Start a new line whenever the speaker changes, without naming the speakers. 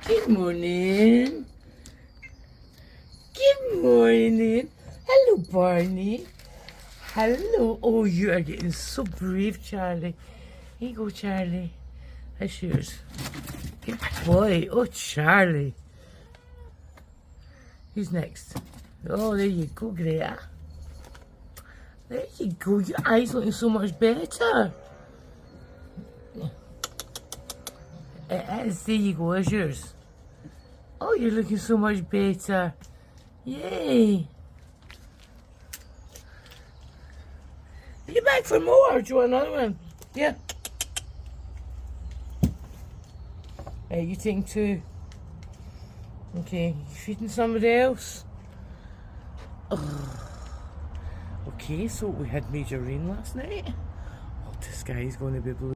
Good morning. Good morning. Hello, Barney. Hello. Oh, you are getting so brave, Charlie. Here you go, Charlie. That's yours. Good boy. Oh, Charlie. Who's next? Oh, there you go, Greta. There you go. Your eyes looking so much better. It is. There you go. There's yours. Oh, you're looking so much better. Yay. Are you back for more? Or do you want another one? Yeah. Hey, you taking two? Okay, you feeding somebody else? Oh. Okay, so we had major rain last night. Oh, the sky is going to be blue.